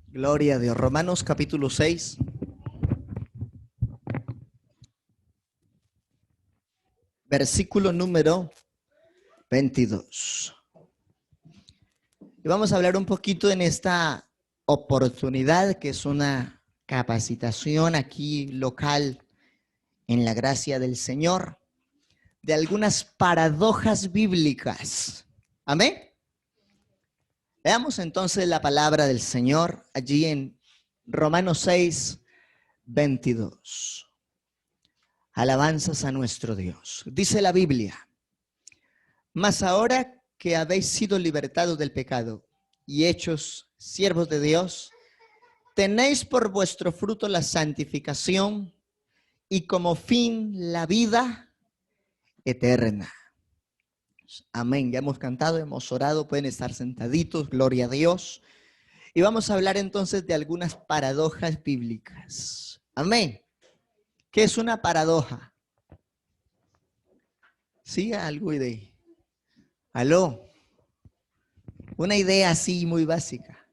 Gloria a Dios. Romanos capítulo 6. Versículo número 22. Y vamos a hablar un poquito en esta oportunidad que es una capacitación aquí local en la gracia del Señor de algunas paradojas bíblicas. Amén. Veamos entonces la palabra del Señor allí en Romanos 6, 22. Alabanzas a nuestro Dios. Dice la Biblia: mas ahora que habéis sido libertados del pecado y hechos siervos de Dios, tenéis por vuestro fruto la santificación y como fin la vida eterna. Amén. Ya hemos cantado, hemos orado, pueden estar sentaditos, gloria a Dios. Y vamos a hablar entonces de algunas paradojas bíblicas. Amén. ¿Qué es una paradoja? Sí, algo de... Aló. Una idea así muy básica.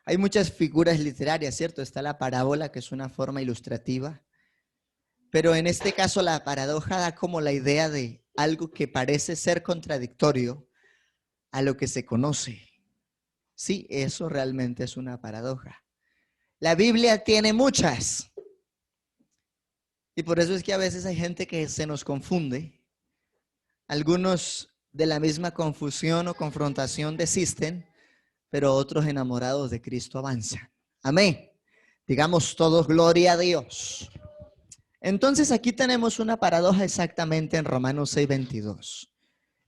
Hay muchas figuras literarias, ¿cierto? Está la parábola, que es una forma ilustrativa. Pero en este caso la paradoja da como la idea de algo que parece ser contradictorio a lo que se conoce. Sí, eso realmente es una paradoja. La Biblia tiene muchas. Y por eso es que a veces hay gente que se nos confunde. Algunos de la misma confusión o confrontación desisten, pero otros enamorados de Cristo avanzan. Amén. Digamos todos gloria a Dios. Entonces aquí tenemos una paradoja exactamente en Romanos 6:22.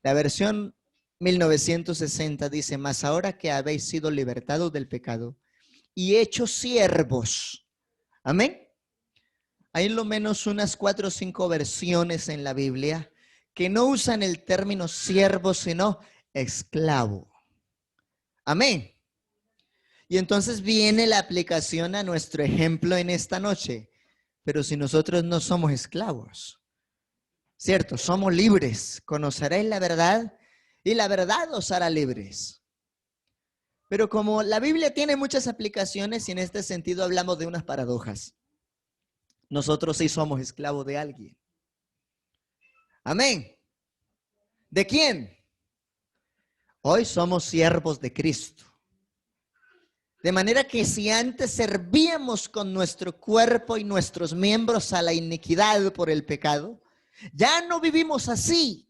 La versión 1960 dice: mas ahora que habéis sido libertados del pecado y hechos siervos. Amén. Hay lo menos unas 4 o 5 versiones en la Biblia que no usan el término siervo, sino esclavo. Amén. Y entonces viene la aplicación a nuestro ejemplo en esta noche. Pero si nosotros no somos esclavos, ¿cierto? Somos libres. Conoceréis la verdad y la verdad os hará libres. Pero como la Biblia tiene muchas aplicaciones y en este sentido hablamos de unas paradojas, nosotros sí somos esclavos de alguien. Amén. ¿De quién? Hoy somos siervos de Cristo. De manera que si antes servíamos con nuestro cuerpo y nuestros miembros a la iniquidad por el pecado, ya no vivimos así,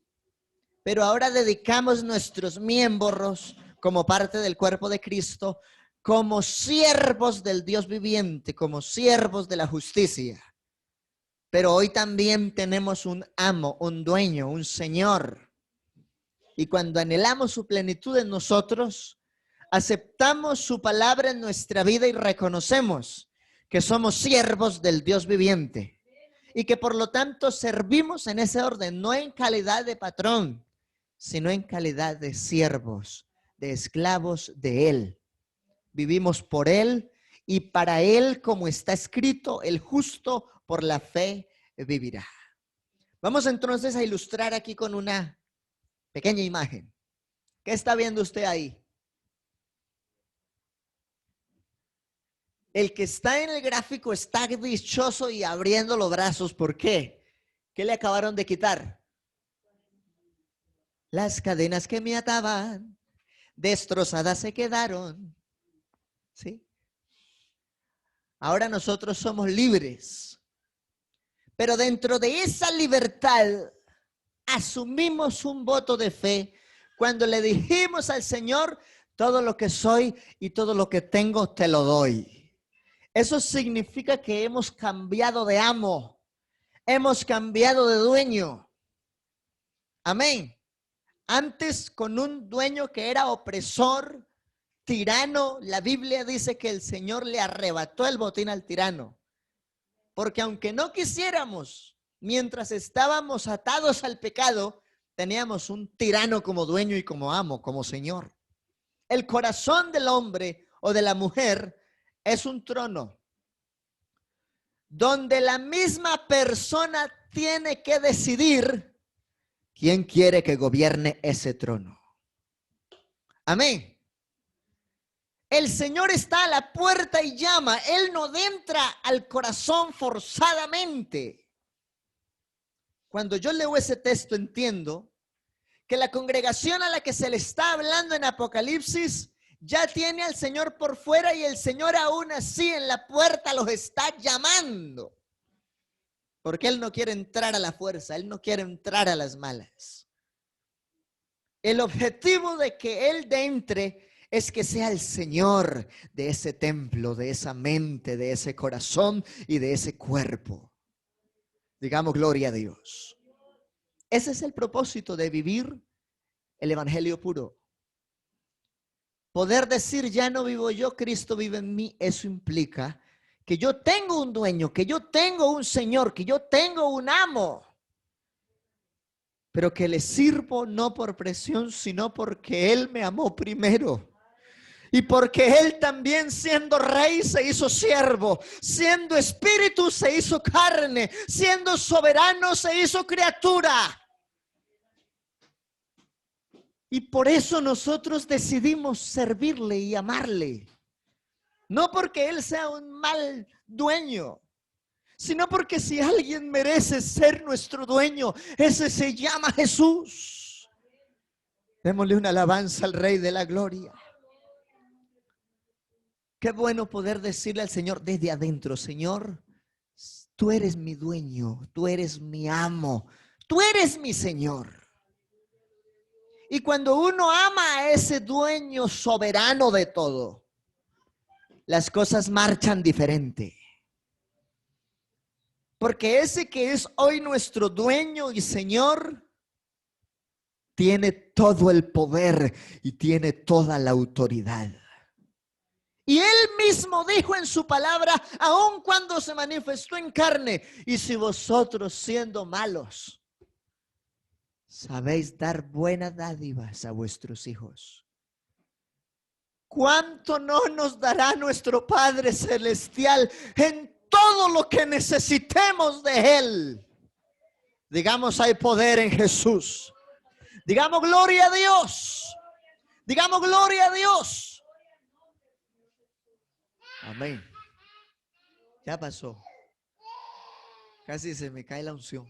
pero ahora dedicamos nuestros miembros como parte del cuerpo de Cristo, como siervos del Dios viviente, como siervos de la justicia. Pero hoy también tenemos un amo, un dueño, un Señor. Y cuando anhelamos su plenitud en nosotros, aceptamos su palabra en nuestra vida y reconocemos que somos siervos del Dios viviente y que por lo tanto servimos en ese orden, no en calidad de patrón, sino en calidad de siervos, de esclavos de Él. Vivimos por Él y para Él, como está escrito, el justo por la fe vivirá. Vamos entonces a ilustrar aquí con una pequeña imagen. ¿Qué está viendo usted ahí? El que está en el gráfico está dichoso y abriendo los brazos. ¿Por qué? ¿Qué le acabaron de quitar? Las cadenas que me ataban, destrozadas se quedaron. ¿Sí? Ahora nosotros somos libres. Pero dentro de esa libertad asumimos un voto de fe cuando le dijimos al Señor: todo lo que soy y todo lo que tengo te lo doy. Eso significa que hemos cambiado de amo, hemos cambiado de dueño. Amén. Antes, con un dueño que era opresor, tirano, la Biblia dice que el Señor le arrebató el botín al tirano. Porque aunque no quisiéramos, mientras estábamos atados al pecado, teníamos un tirano como dueño y como amo, como Señor. El corazón del hombre o de la mujer es un trono donde la misma persona tiene que decidir quién quiere que gobierne ese trono. Amén. El Señor está a la puerta y llama. Él no entra al corazón forzadamente. Cuando yo leo ese texto entiendo que la congregación a la que se le está hablando en Apocalipsis ya tiene al Señor por fuera y el Señor aún así en la puerta los está llamando. Porque Él no quiere entrar a la fuerza, Él no quiere entrar a las malas. El objetivo de que Él entre es que sea el Señor de ese templo, de esa mente, de ese corazón y de ese cuerpo. Digamos gloria a Dios. Ese es el propósito de vivir el evangelio puro. Poder decir ya no vivo yo, Cristo vive en mí, eso implica que yo tengo un dueño, que yo tengo un Señor, que yo tengo un amo, pero que le sirvo no por presión, sino porque Él me amó primero. Y porque Él también siendo rey se hizo siervo, siendo espíritu se hizo carne, siendo soberano se hizo criatura. Y por eso nosotros decidimos servirle y amarle. No porque Él sea un mal dueño, sino porque si alguien merece ser nuestro dueño, ese se llama Jesús. Démosle una alabanza al Rey de la Gloria. Qué bueno poder decirle al Señor desde adentro: Señor, tú eres mi dueño, tú eres mi amo, tú eres mi Señor. Y cuando uno ama a ese dueño soberano de todo, las cosas marchan diferente. Porque ese que es hoy nuestro dueño y Señor tiene todo el poder y tiene toda la autoridad. Y Él mismo dijo en su palabra, aun cuando se manifestó en carne: y si vosotros siendo malos sabéis dar buenas dádivas a vuestros hijos, ¿cuánto no nos dará nuestro Padre Celestial en todo lo que necesitemos de Él? Digamos, hay poder en Jesús. Digamos, gloria a Dios. Digamos, gloria a Dios. Amén. Ya pasó. Casi se me cae la unción.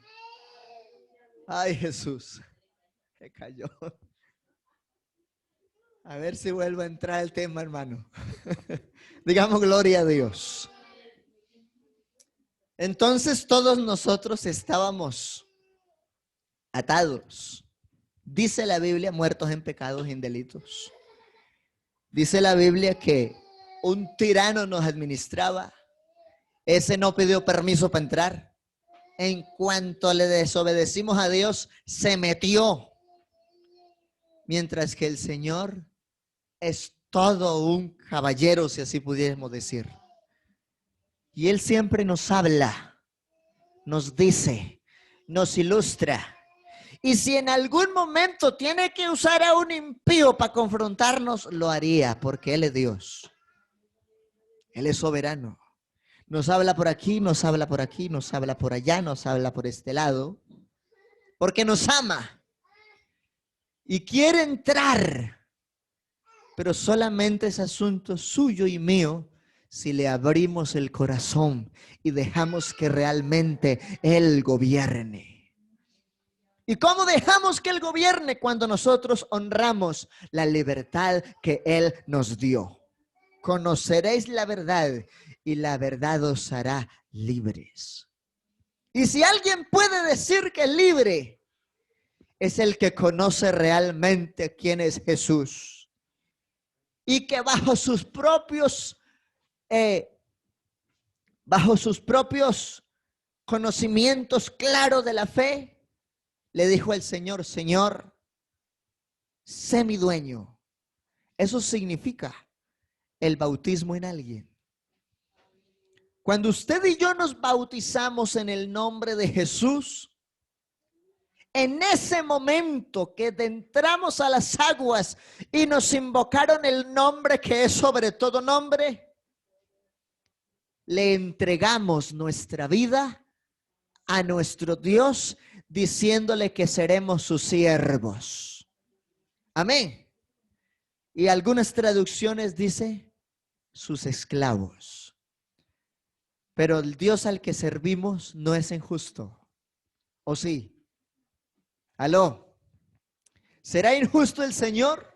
Ay, Jesús. Se cayó. A ver si vuelvo a entrar el tema, hermano. Digamos, gloria a Dios. Entonces todos nosotros estábamos atados. Dice la Biblia, muertos en pecados y en delitos. Dice la Biblia que un tirano nos administraba. Ese no pidió permiso para entrar. En cuanto le desobedecimos a Dios, se metió. Mientras que el Señor es todo un caballero, si así pudiéramos decir. Y Él siempre nos habla, nos dice, nos ilustra. Y si en algún momento tiene que usar a un impío para confrontarnos, lo haría, porque Él es Dios. Él es soberano. Nos habla por aquí, nos habla por aquí, nos habla por allá, nos habla por este lado, porque nos ama y quiere entrar, pero solamente es asunto suyo y mío si le abrimos el corazón y dejamos que realmente Él gobierne. ¿Y cómo dejamos que Él gobierne? Cuando nosotros honramos la libertad que Él nos dio. Conoceréis la verdad y la verdad os hará libres. Y si alguien puede decir que es libre, es el que conoce realmente quién es Jesús. Y que bajo sus propios conocimientos claros de la fe, le dijo el Señor: Señor, sé mi dueño. Eso significa el bautismo en alguien. Cuando usted y yo nos bautizamos en el nombre de Jesús, en ese momento que entramos a las aguas y nos invocaron el nombre que es sobre todo nombre, le entregamos nuestra vida a nuestro Dios, diciéndole que seremos sus siervos. Amén. Y algunas traducciones dice sus esclavos. Pero el Dios al que servimos no es injusto. ¿O sí? ¿Aló? ¿Será injusto el Señor?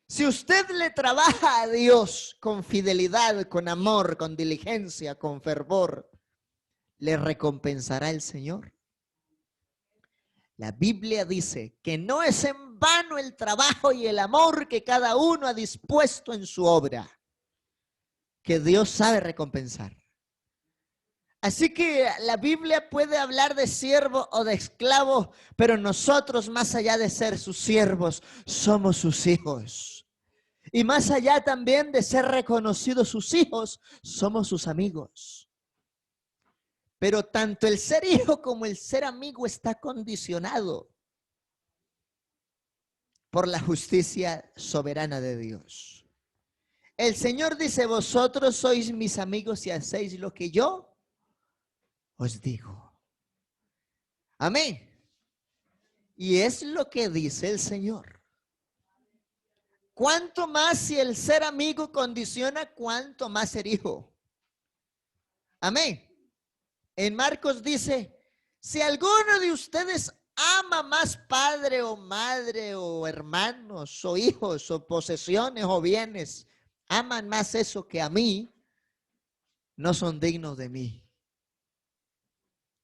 Si usted le trabaja a Dios con fidelidad, con amor, con diligencia, con fervor, ¿le recompensará el Señor? La Biblia dice que no es en vano el trabajo y el amor que cada uno ha dispuesto en su obra, que Dios sabe recompensar. Así que la Biblia puede hablar de siervo o de esclavo, pero nosotros, más allá de ser sus siervos, somos sus hijos. Y más allá también de ser reconocidos sus hijos, somos sus amigos. Pero tanto el ser hijo como el ser amigo está condicionado por la justicia soberana de Dios. El Señor dice: vosotros sois mis amigos si hacéis lo que yo os digo. Amén. Y es lo que dice el Señor. Cuanto más si el ser amigo condiciona, cuanto más ser hijo. Amén. En Marcos dice: si alguno de ustedes ama más padre o madre o hermanos o hijos o posesiones o bienes, aman más eso que a mí, no son dignos de mí.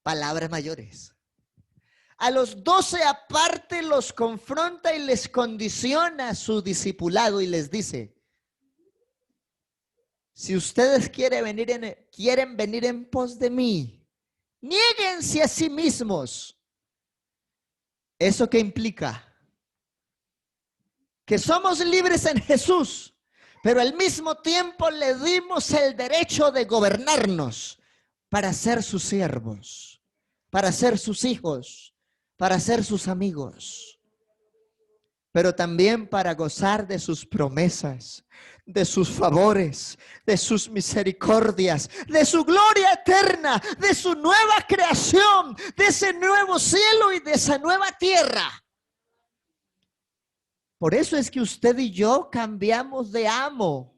Palabras mayores. A los 12 aparte los confronta y les condiciona su discipulado y les dice: si ustedes quieren venir en pos de mí, niéguense a sí mismos. ¿Eso qué implica? Que somos libres en Jesús, pero al mismo tiempo le dimos el derecho de gobernarnos para ser sus siervos, para ser sus hijos, para ser sus amigos, pero también para gozar de sus promesas, de sus favores, de sus misericordias, de su gloria eterna, de su nueva creación, de ese nuevo cielo y de esa nueva tierra. Por eso es que usted y yo cambiamos de amo.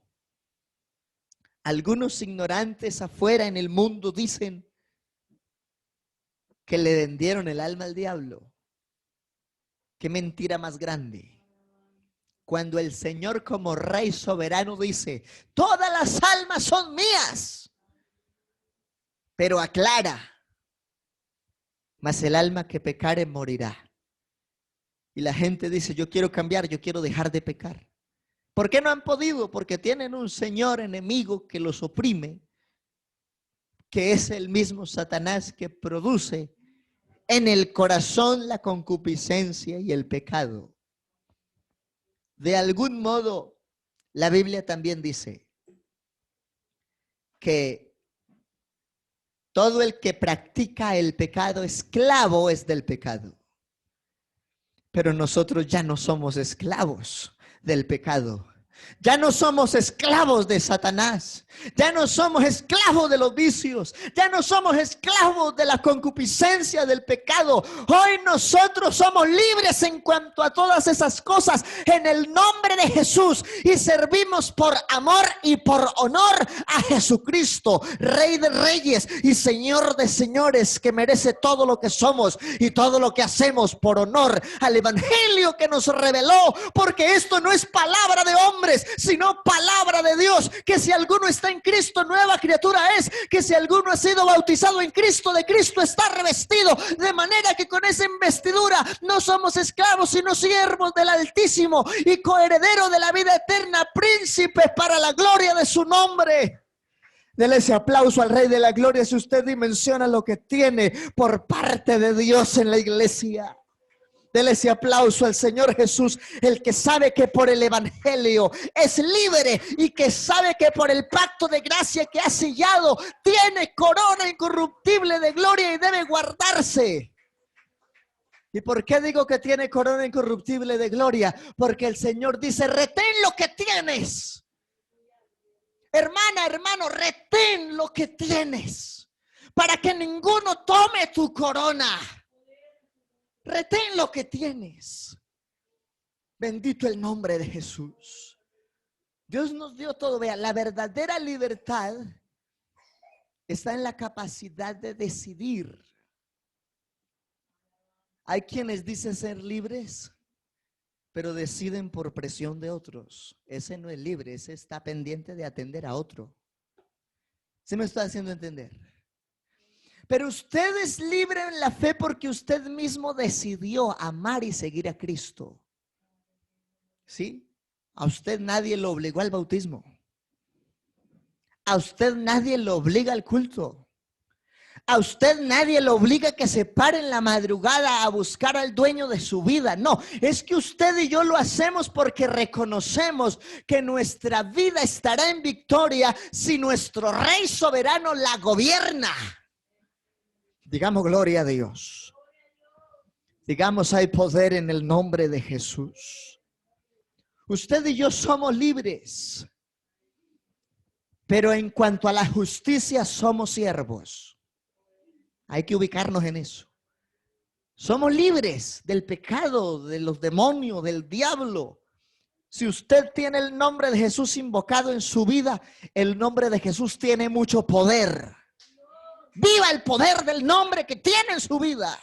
Algunos ignorantes afuera en el mundo dicen que le vendieron el alma al diablo. Qué mentira más grande. Cuando el Señor como Rey soberano dice: todas las almas son mías. Pero aclara: mas el alma que pecare morirá. Y la gente dice: yo quiero cambiar, yo quiero dejar de pecar. ¿Por qué no han podido? Porque tienen un señor enemigo que los oprime, que es el mismo Satanás que produce en el corazón la concupiscencia y el pecado. De algún modo, la Biblia también dice que todo el que practica el pecado, esclavo es del pecado. Pero nosotros ya no somos esclavos del pecado. Ya no somos esclavos de Satanás. Ya no somos esclavos de los vicios. Ya no somos esclavos de la concupiscencia del pecado. Hoy nosotros somos libres en cuanto a todas esas cosas en el nombre de Jesús. Y servimos por amor y por honor a Jesucristo, Rey de Reyes y Señor de Señores, que merece todo lo que somos y todo lo que hacemos por honor al Evangelio que nos reveló. Porque esto no es palabra de hombre, sino palabra de Dios, que si alguno está en Cristo, nueva criatura es, que si alguno ha sido bautizado en Cristo, de Cristo está revestido, de manera que con esa investidura no somos esclavos, sino siervos del Altísimo y coheredero de la vida eterna, príncipes para la gloria de su nombre. Dele ese aplauso al Rey de la Gloria si usted dimensiona lo que tiene por parte de Dios en la iglesia. Dele ese aplauso al Señor Jesús, el que sabe que por el Evangelio es libre y que sabe que por el pacto de gracia que ha sellado tiene corona incorruptible de gloria y debe guardarse. ¿Y por qué digo que tiene corona incorruptible de gloria? Porque el Señor dice: retén lo que tienes. Hermana, hermano, retén lo que tienes para que ninguno tome tu corona. Retén lo que tienes. Bendito el nombre de Jesús. Dios nos dio todo. Vea, la verdadera libertad está en la capacidad de decidir. Hay quienes dicen ser libres, pero deciden por presión de otros. Ese no es libre, ese está pendiente de atender a otro. ¿Se me está haciendo entender? Pero usted es libre en la fe porque usted mismo decidió amar y seguir a Cristo. ¿Sí? A usted nadie lo obligó al bautismo. A usted nadie lo obliga al culto. A usted nadie lo obliga a que se pare en la madrugada a buscar al dueño de su vida. No, es que usted y yo lo hacemos porque reconocemos que nuestra vida estará en victoria si nuestro Rey soberano la gobierna. Digamos gloria a Dios. Digamos hay poder en el nombre de Jesús. Usted y yo somos libres, pero en cuanto a la justicia somos siervos. Hay que ubicarnos en eso. Somos libres del pecado, de los demonios, del diablo. Si usted tiene el nombre de Jesús invocado en su vida, el nombre de Jesús tiene mucho poder. Viva el poder del nombre que tiene en su vida.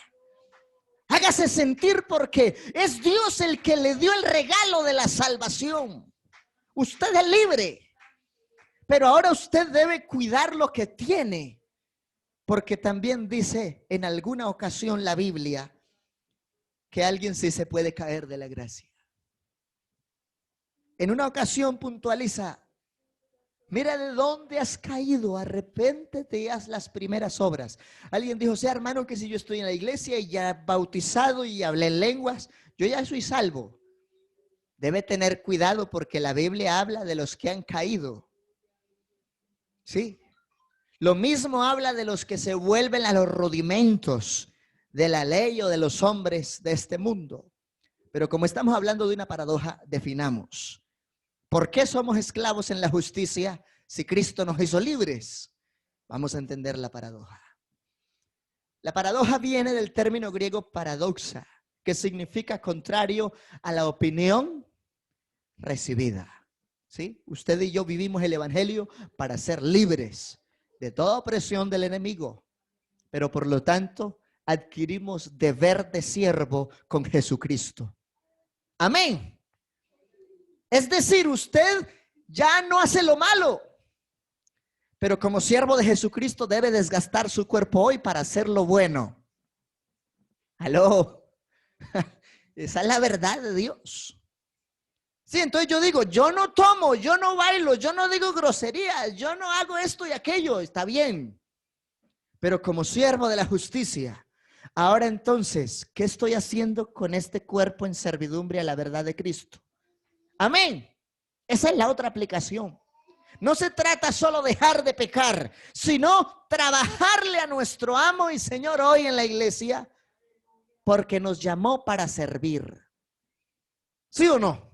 Hágase sentir porque es Dios el que le dio el regalo de la salvación. Usted es libre, pero ahora usted debe cuidar lo que tiene. Porque también dice en alguna ocasión la Biblia que alguien sí se puede caer de la gracia. En una ocasión puntualiza, mira de dónde has caído, arrepéntete y haz las primeras obras. Alguien dijo, sea hermano, que si yo estoy en la iglesia y ya bautizado y hablé en lenguas, yo ya soy salvo. Debe tener cuidado porque la Biblia habla de los que han caído. ¿Sí? Lo mismo habla de los que se vuelven a los rudimentos de la ley o de los hombres de este mundo. Pero como estamos hablando de una paradoja, definamos. ¿Por qué somos esclavos en la justicia si Cristo nos hizo libres? Vamos a entender la paradoja. La paradoja viene del término griego paradoxa, que significa contrario a la opinión recibida. ¿Sí? Usted y yo vivimos el evangelio para ser libres de toda opresión del enemigo, pero por lo tanto adquirimos deber de siervo con Jesucristo. Amén. Es decir, usted ya no hace lo malo, pero como siervo de Jesucristo debe desgastar su cuerpo hoy para hacer lo bueno. ¿Aló? Esa es la verdad de Dios. Sí, entonces yo digo, yo no tomo, yo no bailo, yo no digo groserías, yo no hago esto y aquello, está bien. Pero como siervo de la justicia, ahora entonces, ¿qué estoy haciendo con este cuerpo en servidumbre a la verdad de Cristo? Amén. Esa es la otra aplicación. No se trata solo de dejar de pecar, sino trabajarle a nuestro amo y Señor hoy en la iglesia, porque nos llamó para servir. ¿Sí o no?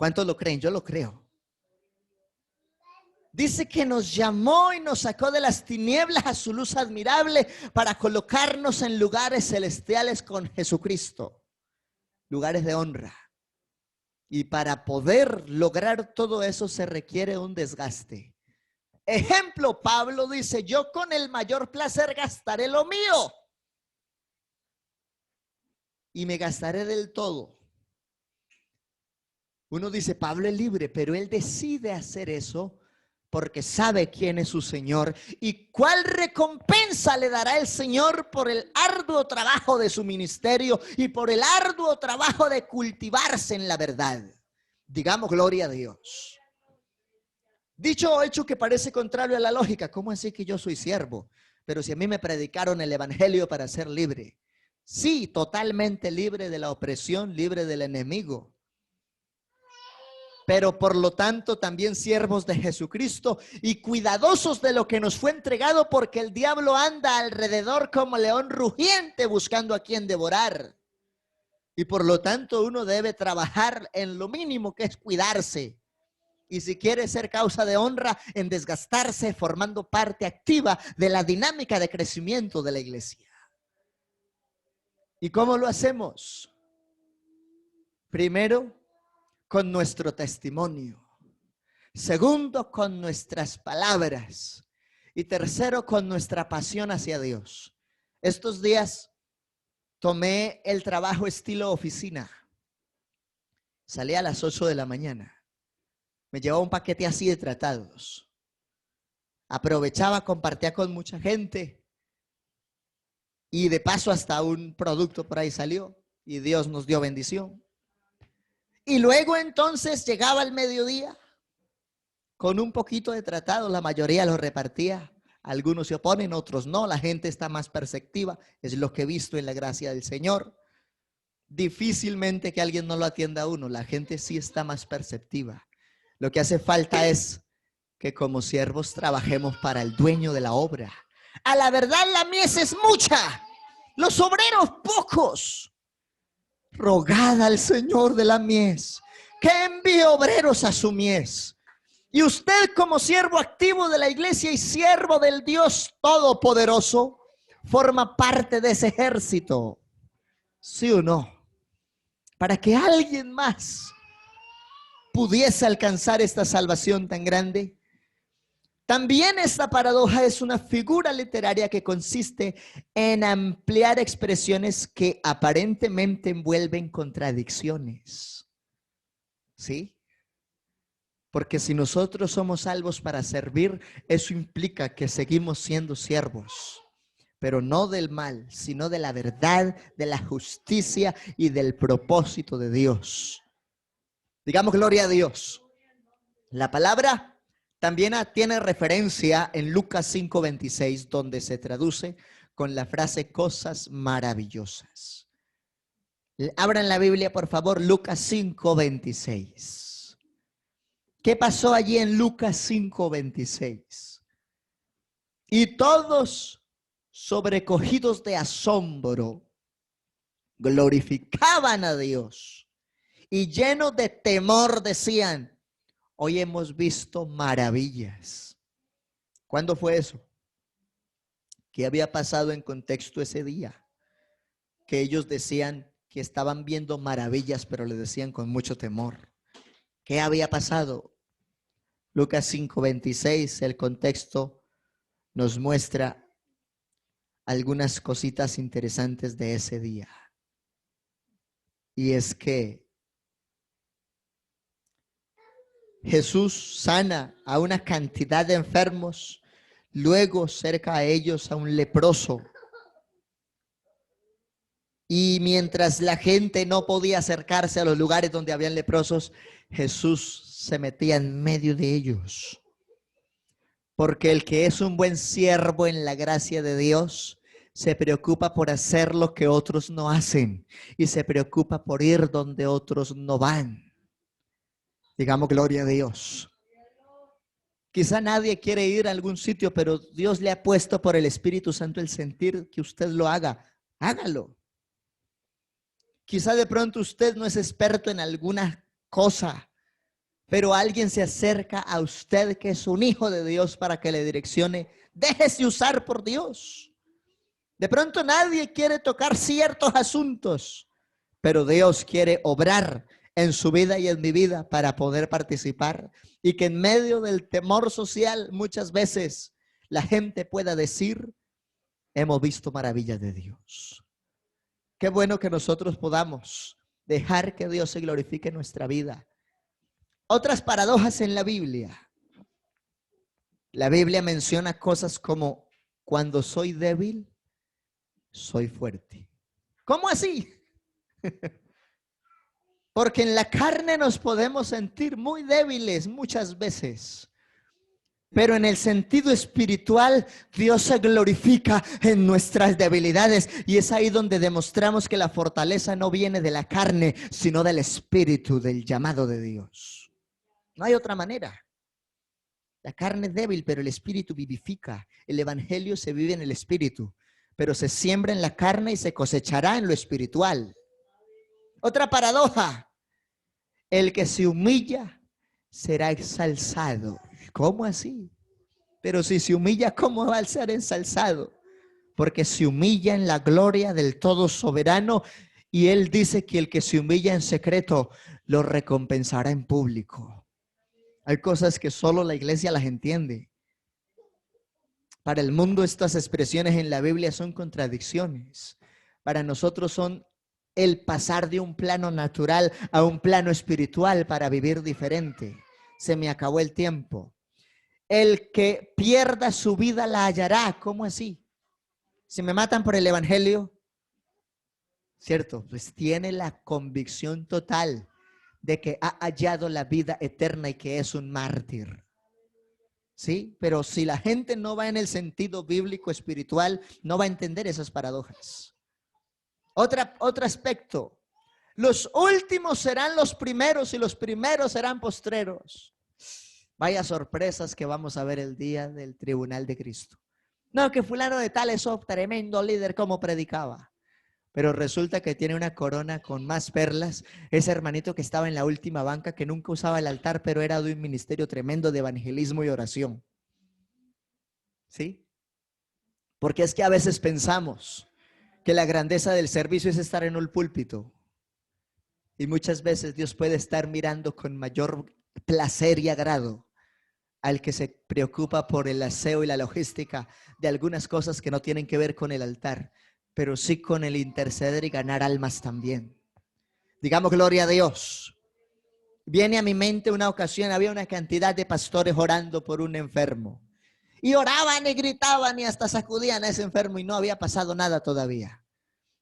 ¿Cuántos lo creen? Yo lo creo. Dice que nos llamó y nos sacó de las tinieblas a su luz admirable para colocarnos en lugares celestiales con Jesucristo. Lugares de honra. Y para poder lograr todo eso se requiere un desgaste. Ejemplo, Pablo dice, yo con el mayor placer gastaré lo mío. Y me gastaré del todo. Uno dice, Pablo es libre, pero él decide hacer eso porque sabe quién es su Señor y cuál recompensa le dará el Señor por el arduo trabajo de su ministerio y por el arduo trabajo de cultivarse en la verdad. Digamos gloria a Dios. Dicho o hecho que parece contrario a la lógica, ¿cómo así que yo soy siervo? Pero si a mí me predicaron el evangelio para ser libre. Sí, totalmente libre de la opresión, libre del enemigo. Pero por lo tanto también siervos de Jesucristo y cuidadosos de lo que nos fue entregado, porque el diablo anda alrededor como león rugiente buscando a quien devorar. Y por lo tanto uno debe trabajar en lo mínimo que es cuidarse. Y si quiere ser causa de honra, en desgastarse formando parte activa de la dinámica de crecimiento de la iglesia. ¿Y cómo lo hacemos? Primero, con nuestro testimonio. Segundo, con nuestras palabras. Y tercero, con nuestra pasión hacia Dios. Estos días tomé el trabajo estilo oficina. Salí a las 8 de la mañana. Me llevaba un paquete así de tratados. Aprovechaba, compartía con mucha gente. Y de paso hasta un producto por ahí salió. Y Dios nos dio bendición. Y luego entonces llegaba el mediodía con un poquito de tratado. La mayoría los repartía. Algunos se oponen, otros no. La gente está más perceptiva. Es lo que he visto en la gracia del Señor. Difícilmente que alguien no lo atienda a uno. La gente sí está más perceptiva. Lo que hace falta es que como siervos trabajemos para el dueño de la obra. A la verdad, la mies es mucha, los obreros pocos. Rogad al Señor de la mies que envíe obreros a su mies. Y usted, como siervo activo de la iglesia y siervo del Dios Todopoderoso, forma parte de ese ejército. ¿Sí o no? Para que alguien más pudiese alcanzar esta salvación tan grande. También esta paradoja es una figura literaria que consiste en ampliar expresiones que aparentemente envuelven contradicciones. ¿Sí? Porque si nosotros somos salvos para servir, eso implica que seguimos siendo siervos, pero no del mal, sino de la verdad, de la justicia y del propósito de Dios. Digamos gloria a Dios. La palabra también tiene referencia en Lucas 5:26, donde se traduce con la frase cosas maravillosas. Abran la Biblia, por favor, Lucas 5:26. ¿Qué pasó allí en Lucas 5:26? Y todos, sobrecogidos de asombro, glorificaban a Dios y llenos de temor decían: hoy hemos visto maravillas. ¿Cuándo fue eso? ¿Qué había pasado en contexto ese día? Que ellos decían que estaban viendo maravillas, pero le decían con mucho temor. ¿Qué había pasado? Lucas 5:26, el contexto nos muestra algunas cositas interesantes de ese día. Y es que Jesús sana a una cantidad de enfermos, luego cerca a ellos a un leproso. Y mientras la gente no podía acercarse a los lugares donde habían leprosos, Jesús se metía en medio de ellos. Porque el que es un buen siervo en la gracia de Dios se preocupa por hacer lo que otros no hacen y se preocupa por ir donde otros no van. Digamos gloria a Dios. Quizá nadie quiere ir a algún sitio, pero Dios le ha puesto por el Espíritu Santo el sentir que usted lo haga. Hágalo. Quizá de pronto usted no es experto en alguna cosa, pero alguien se acerca a usted que es un hijo de Dios para que le direccione. Déjese usar por Dios. De pronto nadie quiere tocar ciertos asuntos, pero Dios quiere obrar en su vida y en mi vida para poder participar y que en medio del temor social muchas veces la gente pueda decir: hemos visto maravillas de Dios. Qué bueno que nosotros podamos dejar que Dios se glorifique en nuestra vida. Otras paradojas en la Biblia. La Biblia menciona cosas como: cuando soy débil, soy fuerte. ¿Cómo así? Porque en la carne nos podemos sentir muy débiles muchas veces. Pero en el sentido espiritual, Dios se glorifica en nuestras debilidades. Y es ahí donde demostramos que la fortaleza no viene de la carne, sino del espíritu, del llamado de Dios. No hay otra manera. La carne es débil, pero el espíritu vivifica. El evangelio se vive en el espíritu, pero se siembra en la carne y se cosechará en lo espiritual. Otra paradoja: el que se humilla será exalzado. ¿Cómo así? Pero si se humilla, ¿cómo va a ser ensalzado? Porque se humilla en la gloria del todo soberano, y él dice que el que se humilla en secreto lo recompensará en público. Hay cosas que solo la iglesia las entiende. Para el mundo estas expresiones en la Biblia son contradicciones. Para nosotros son el pasar de un plano natural a un plano espiritual para vivir diferente. Se me acabó el tiempo. El que pierda su vida la hallará. ¿Cómo así? Si me matan por el evangelio, ¿cierto? Pues tiene la convicción total de que ha hallado la vida eterna y que es un mártir. ¿Sí? Pero si la gente no va en el sentido bíblico espiritual, no va a entender esas paradojas. Otro aspecto. Los últimos serán los primeros y los primeros serán postreros. Vaya sorpresas que vamos a ver el día del tribunal de Cristo. No, que fulano de tal es tremendo líder como predicaba. Pero resulta que tiene una corona con más perlas. Ese hermanito que estaba en la última banca, que nunca usaba el altar, pero era de un ministerio tremendo de evangelismo y oración. ¿Sí? Porque es que a veces pensamos que la grandeza del servicio es estar en un púlpito. Y muchas veces Dios puede estar mirando con mayor placer y agrado al que se preocupa por el aseo y la logística de algunas cosas que no tienen que ver con el altar, pero sí con el interceder y ganar almas también. Digamos gloria a Dios. Viene a mi mente una ocasión, había una cantidad de pastores orando por un enfermo. Y oraban y gritaban y hasta sacudían a ese enfermo y no había pasado nada todavía.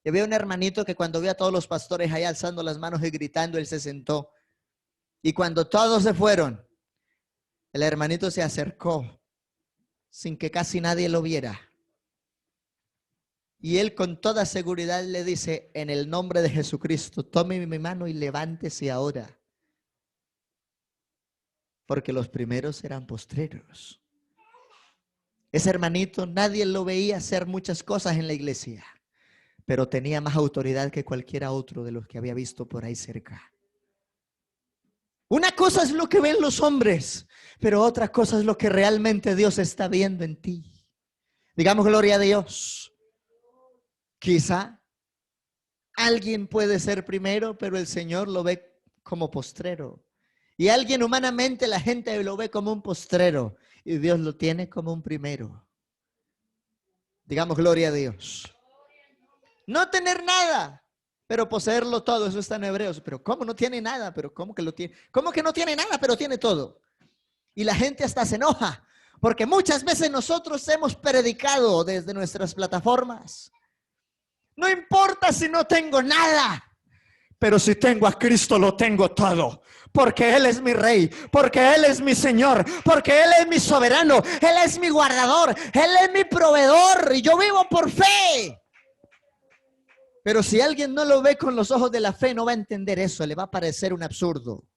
Y había un hermanito que cuando vio a todos los pastores ahí alzando las manos y gritando, él se sentó. Y cuando todos se fueron, el hermanito se acercó sin que casi nadie lo viera. Y él con toda seguridad le dice, en el nombre de Jesucristo, tome mi mano y levántese ahora. Porque los primeros eran postreros. Ese hermanito, nadie lo veía hacer muchas cosas en la iglesia, pero tenía más autoridad que cualquiera otro de los que había visto por ahí cerca. Una cosa es lo que ven los hombres, pero otra cosa es lo que realmente Dios está viendo en ti. Digamos gloria a Dios. Quizá alguien puede ser primero, pero el Señor lo ve como postrero. Y alguien humanamente la gente lo ve como un postrero y Dios lo tiene como un primero. Digamos gloria a Dios. No tener nada, pero poseerlo todo, eso está en Hebreos. Pero ¿cómo no tiene nada? Pero ¿cómo que lo tiene? ¿Cómo que no tiene nada, pero tiene todo? Y la gente hasta se enoja, porque muchas veces nosotros hemos predicado desde nuestras plataformas. No importa si no tengo nada, pero si tengo a Cristo lo tengo todo. Porque Él es mi Rey, porque Él es mi Señor, porque Él es mi soberano, Él es mi guardador, Él es mi proveedor y yo vivo por fe. Pero si alguien no lo ve con los ojos de la fe, no va a entender eso, le va a parecer un absurdo.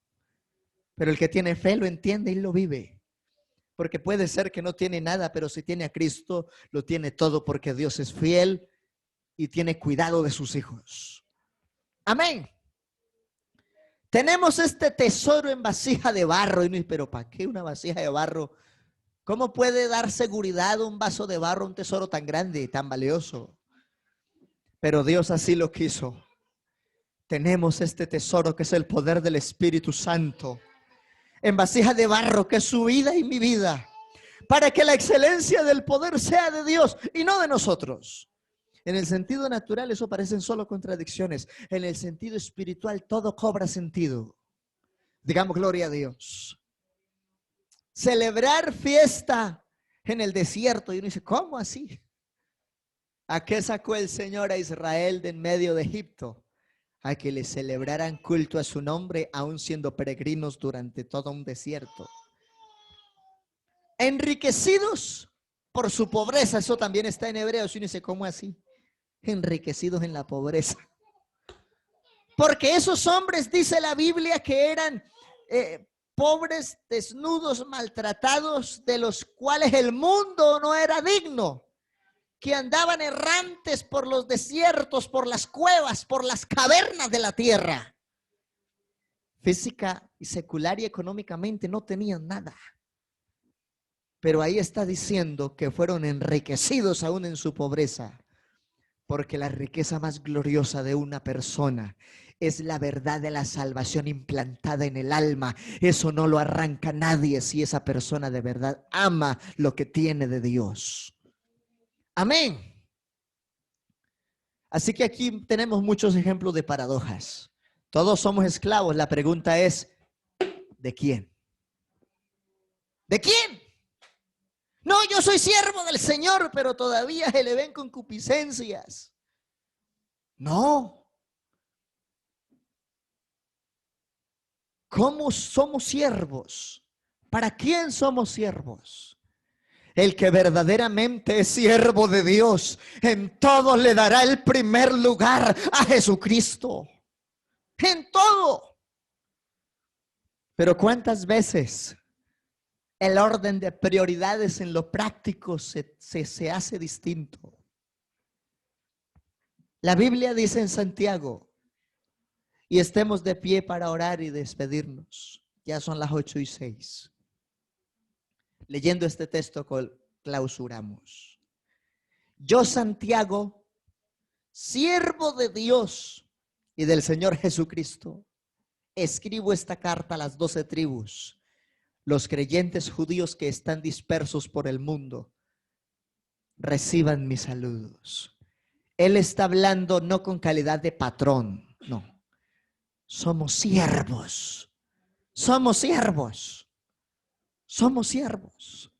Pero el que tiene fe lo entiende y lo vive. Porque puede ser que no tiene nada, pero si tiene a Cristo, lo tiene todo porque Dios es fiel y tiene cuidado de sus hijos. Amén. Tenemos este tesoro en vasija de barro. Pero ¿para qué una vasija de barro? ¿Cómo puede dar seguridad un vaso de barro, un tesoro tan grande y tan valioso? Pero Dios así lo quiso. Tenemos este tesoro que es el poder del Espíritu Santo en vasija de barro, que es su vida y mi vida, para que la excelencia del poder sea de Dios y no de nosotros. En el sentido natural eso parecen solo contradicciones. En el sentido espiritual todo cobra sentido. Digamos gloria a Dios. Celebrar fiesta en el desierto. Y uno dice, ¿cómo así? ¿A qué sacó el Señor a Israel de en medio de Egipto? A que le celebraran culto a su nombre, aún siendo peregrinos durante todo un desierto. Enriquecidos por su pobreza, eso también está en Hebreos. Y uno dice, ¿cómo así? Enriquecidos en la pobreza. Porque esos hombres, dice la Biblia, que eran pobres, desnudos, maltratados, de los cuales el mundo no era digno, que andaban errantes por los desiertos, por las cuevas, por las cavernas de la tierra. Física y secular y económicamente no tenían nada. Pero ahí está diciendo que fueron enriquecidos aún en su pobreza. Porque la riqueza más gloriosa de una persona es la verdad de la salvación implantada en el alma. Eso no lo arranca nadie si esa persona de verdad ama lo que tiene de Dios. Amén. Así que aquí tenemos muchos ejemplos de paradojas. Todos somos esclavos. La pregunta es, ¿de quién? ¿De quién? No, yo soy siervo del Señor, pero todavía se le ven concupiscencias. No. ¿Cómo somos siervos? ¿Para quién somos siervos? El que verdaderamente es siervo de Dios, en todo le dará el primer lugar a Jesucristo. En todo. Pero ¿cuántas veces el orden de prioridades en lo práctico se hace distinto? La Biblia dice en Santiago, y estemos de pie para orar y despedirnos. Ya son las 8:06. Leyendo este texto clausuramos. Yo, Santiago, siervo de Dios y del Señor Jesucristo, escribo esta carta a las 12 tribus, los creyentes judíos que están dispersos por el mundo. Reciban mis saludos. Él está hablando no con calidad de patrón, no. Somos siervos. Somos siervos. Somos siervos.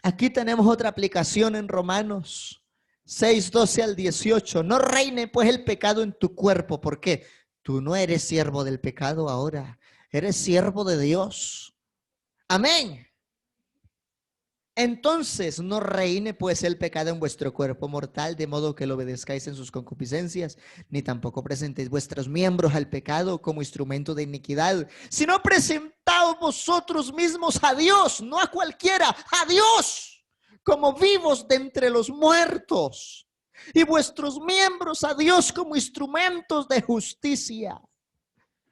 Aquí tenemos otra aplicación en Romanos 6:12 al 18. No reine pues el pecado en tu cuerpo. ¿Por qué? Tú no eres siervo del pecado ahora. Eres siervo de Dios. Amén. Entonces no reine pues el pecado en vuestro cuerpo mortal, de modo que lo obedezcáis en sus concupiscencias, ni tampoco presentéis vuestros miembros al pecado como instrumento de iniquidad, sino presentaos vosotros mismos a Dios, no a cualquiera, a Dios, como vivos de entre los muertos, y vuestros miembros a Dios como instrumentos de justicia.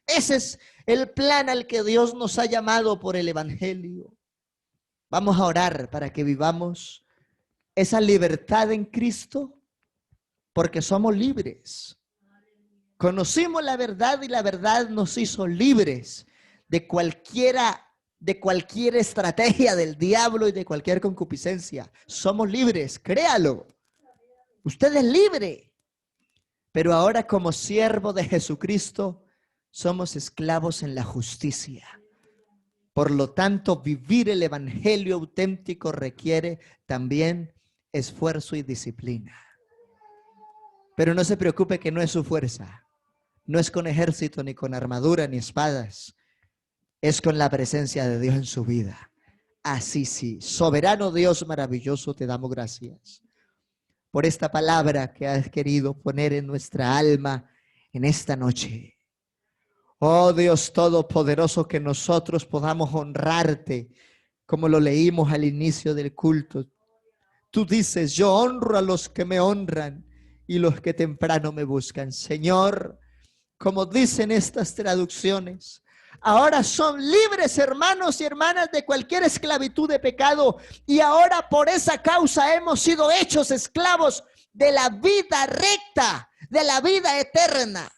Ese es el plan al que Dios nos ha llamado por el Evangelio. Vamos a orar para que vivamos esa libertad en Cristo, porque somos libres. Conocimos la verdad y la verdad nos hizo libres de cualquier estrategia del diablo y de cualquier concupiscencia. Somos libres, créalo. Usted es libre. Pero ahora, como siervo de Jesucristo, somos esclavos en la justicia. Por lo tanto, vivir el evangelio auténtico requiere también esfuerzo y disciplina. Pero no se preocupe que no es su fuerza. No es con ejército, ni con armadura, ni espadas. Es con la presencia de Dios en su vida. Así sí, soberano Dios maravilloso, te damos gracias por esta palabra que has querido poner en nuestra alma en esta noche. Oh Dios Todopoderoso, que nosotros podamos honrarte como lo leímos al inicio del culto. Tú dices, yo honro a los que me honran y los que temprano me buscan. Señor, como dicen estas traducciones, ahora son libres, hermanos y hermanas, de cualquier esclavitud de pecado, y ahora por esa causa hemos sido hechos esclavos de la vida recta, de la vida eterna.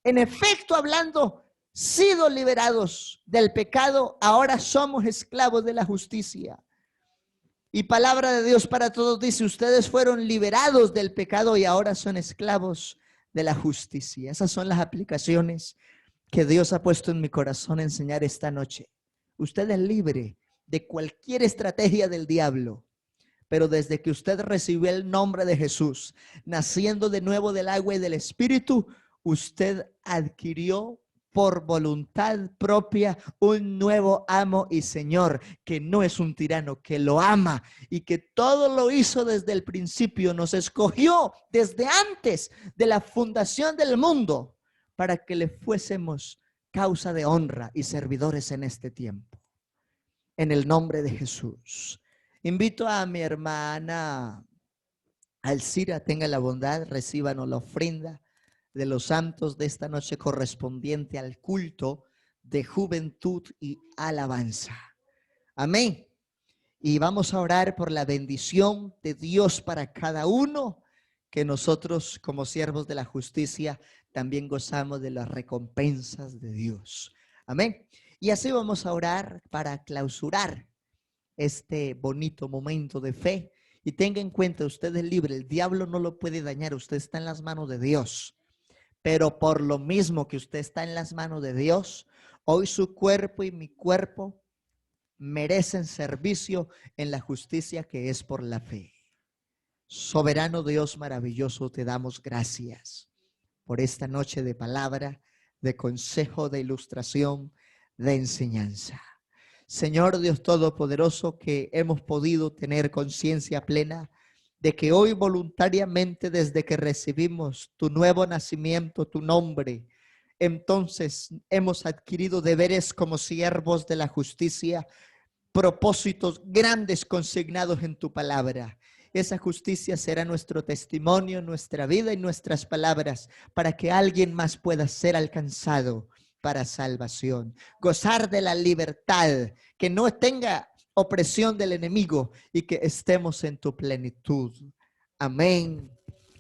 En efecto, hablando, sido liberados del pecado, ahora somos esclavos de la justicia. Y palabra de Dios para todos dice, ustedes fueron liberados del pecado y ahora son esclavos de la justicia. Esas son las aplicaciones que Dios ha puesto en mi corazón a enseñar esta noche. Usted es libre de cualquier estrategia del diablo, pero desde que usted recibió el nombre de Jesús, naciendo de nuevo del agua y del Espíritu, usted adquirió por voluntad propia un nuevo amo y Señor, que no es un tirano, que lo ama y que todo lo hizo desde el principio. Nos escogió desde antes de la fundación del mundo para que le fuésemos causa de honra y servidores en este tiempo. En el nombre de Jesús. Invito a mi hermana Alcira, tenga la bondad, recíbanos la ofrenda de los santos de esta noche correspondiente al culto de juventud y alabanza. Amén. Y vamos a orar por la bendición de Dios para cada uno que nosotros como siervos de la justicia también gozamos de las recompensas de Dios. Amén. Y así vamos a orar para clausurar este bonito momento de fe. Y tenga en cuenta, usted es libre, el diablo no lo puede dañar, usted está en las manos de Dios. Pero por lo mismo que usted está en las manos de Dios, hoy su cuerpo y mi cuerpo merecen servicio en la justicia que es por la fe. Soberano Dios maravilloso, te damos gracias por esta noche de palabra, de consejo, de ilustración, de enseñanza. Señor Dios Todopoderoso, que hemos podido tener conciencia plena de que hoy voluntariamente, desde que recibimos tu nuevo nacimiento, tu nombre, entonces hemos adquirido deberes como siervos de la justicia, propósitos grandes consignados en tu palabra. Esa justicia será nuestro testimonio, nuestra vida y nuestras palabras para que alguien más pueda ser alcanzado para salvación. Gozar de la libertad, que no tenga opresión del enemigo y que estemos en tu plenitud. Amén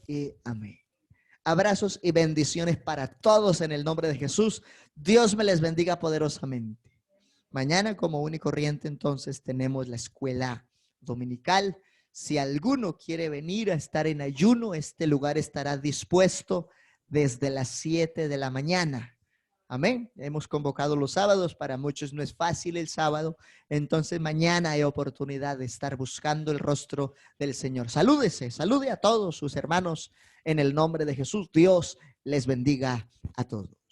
y amén. Abrazos y bendiciones para todos en el nombre de Jesús. Dios me les bendiga poderosamente. Mañana, como único corriente, entonces tenemos la escuela dominical. Si alguno quiere venir a estar en ayuno, este lugar estará dispuesto desde las 7 de la mañana. Amén. Hemos convocado los sábados. Para muchos no es fácil el sábado. Entonces mañana hay oportunidad de estar buscando el rostro del Señor. Salúdese, salude a todos sus hermanos en el nombre de Jesús. Dios les bendiga a todos.